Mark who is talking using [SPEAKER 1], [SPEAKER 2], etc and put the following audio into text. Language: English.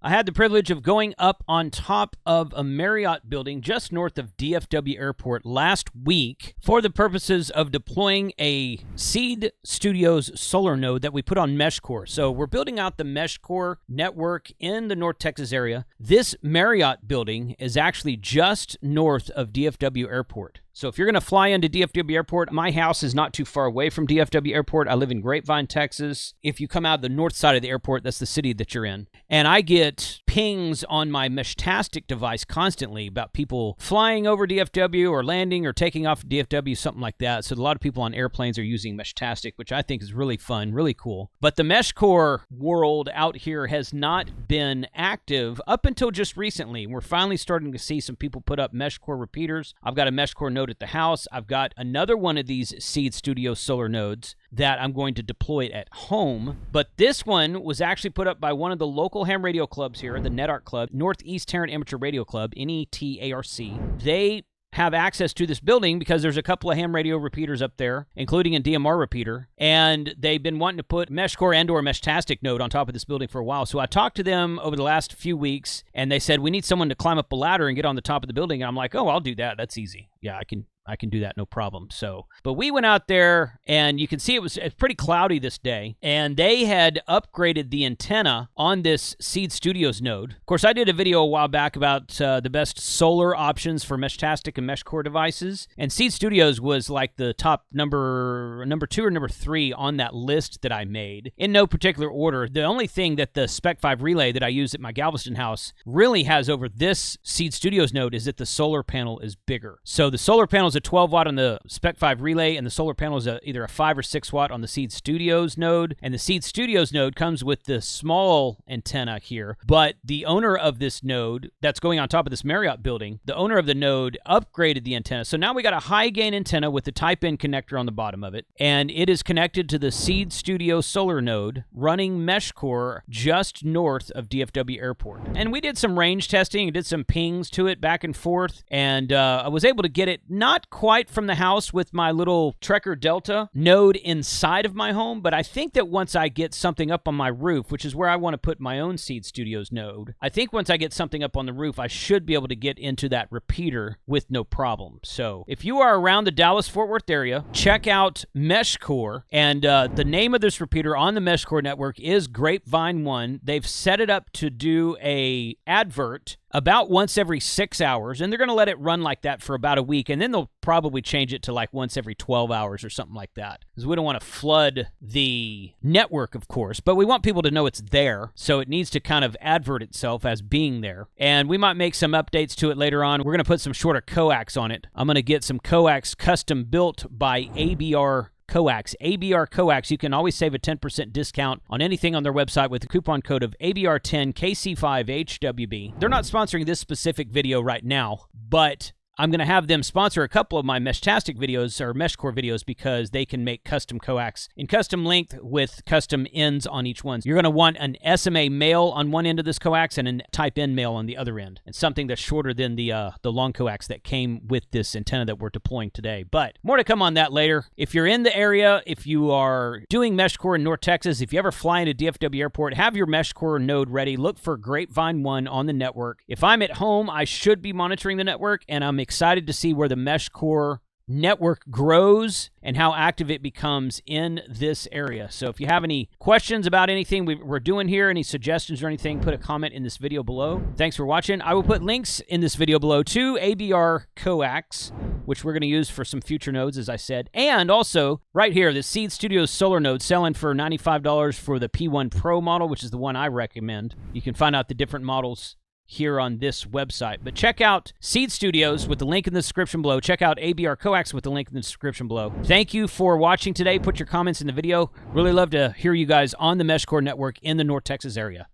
[SPEAKER 1] I had the privilege of going up on top of a Marriott building just north of DFW Airport last week for the purposes of deploying a Seed Studios solar node that we put on Meshcore. So we're building out the Meshcore network in the North Texas area. This Marriott building is actually just north of DFW Airport. So if you're going to fly into DFW Airport, my house is not too far away from DFW Airport. I live in Grapevine, Texas. If you come out of the north side of the airport, that's the city that you're in. And I get pings on my Meshtastic device constantly about people flying over DFW or landing or taking off DFW, something like that. So a lot of people on airplanes are using Meshtastic, which I think is really fun, really cool. But the Meshcore world out here has not been active up until just recently. We're finally starting to see some people put up Meshcore repeaters. I've got a Meshcore node at the house. I've got another one of these Seed Studio solar nodes that I'm going to deploy at home. But this one was actually put up by one of the local ham radio clubs here, the NetArc Club, Northeast Tarrant Amateur Radio Club, NETARC. They have access to this building because there's a couple of ham radio repeaters up there, including a DMR repeater, and they've been wanting to put Meshcore and/or Meshtastic node on top of this building for a while. So I talked to them over the last few weeks, and they said, we need someone to climb up a ladder and get on the top of the building. And I'm like, oh, I'll do that. That's easy. Yeah, I can do that, no problem. So, but we went out there, and you can see it's pretty cloudy this day, and they had upgraded the antenna on this Seed Studios node. Or course, I did a video a while back about the best solar options for Meshtastic and Meshcore devices, and Seed Studios was like the top number 2 or number 3 on that list that I made, in no particular order. The only thing that the Spec 5 relay that I use at my Galveston house really has over this Seed Studios node is that the solar panel is bigger. So the solar panel is a 12 watt on the Spec 5 relay, and the solar panel is either a 5 or 6 watt on the Seed Studios node. And the Seed Studios node comes with the small antenna here, but the owner of this node that's going on top of this Marriott building, the owner of the node upgraded the antenna. So now we got a high gain antenna with the Type-In connector on the bottom of it, and it is connected to the Seed Studio solar node running Meshcore just north of DFW Airport. And we did some range testing and did some pings to it back and forth, and I was able to get it not quite from the house with my little Trekker Delta node inside of my home, but I think that once I get something up on my roof, which is where I want to put my own Seed Studios node, I think once I get something up on the roof, I should be able to get into that repeater with no problem. So if you are around the Dallas-Fort Worth area, check out Meshcore, and the name of this repeater on the Meshcore network is Grapevine 1. They've set it up to do a advert about once every 6 hours, and they're going to let it run like that for about a week, and then they'll probably change it to like once every 12 hours or something like that, because we don't want to flood the network, of course, but we want people to know it's there, so it needs to kind of advert itself as being there. And we might make some updates to it later on. We're going to put some shorter coax on it. I'm going to get some coax custom built by ABR Coax. ABR Coax, you can always save a 10% discount on anything on their website with the coupon code of ABR10KC5HWB. They're not sponsoring this specific video right now, but I'm going to have them sponsor a couple of my Meshtastic videos or Meshcore videos because they can make custom coax in custom length with custom ends on each one. You're going to want an SMA male on one end of this coax and a Type-In male on the other end, and something that's shorter than the long coax that came with this antenna that we're deploying today. But more to come on that later. If you're in the area, if you are doing Meshcore in North Texas, if you ever fly into DFW Airport, have your Meshcore node ready. Look for Grapevine 1 on the network. If I'm at home, I should be monitoring the network, and I'm excited to see where the Meshcore network grows and how active it becomes in this area. So if you have any questions about anything we're doing here, any suggestions or anything, put a comment in this video below. Thanks for watching. I will put links in this video below to ABR Coax, which we're going to use for some future nodes, as I said. And also, right here, the Seed Studios solar node selling for $95 for the P1 Pro model, which is the one I recommend. You can find out the different models here on this website. But check out Seed Studios with the link in the description below. Check out ABR Coax with the link in the description below. Thank you for watching today. Put your comments in the video. Really love to hear you guys on the Meshcore network in the North Texas area.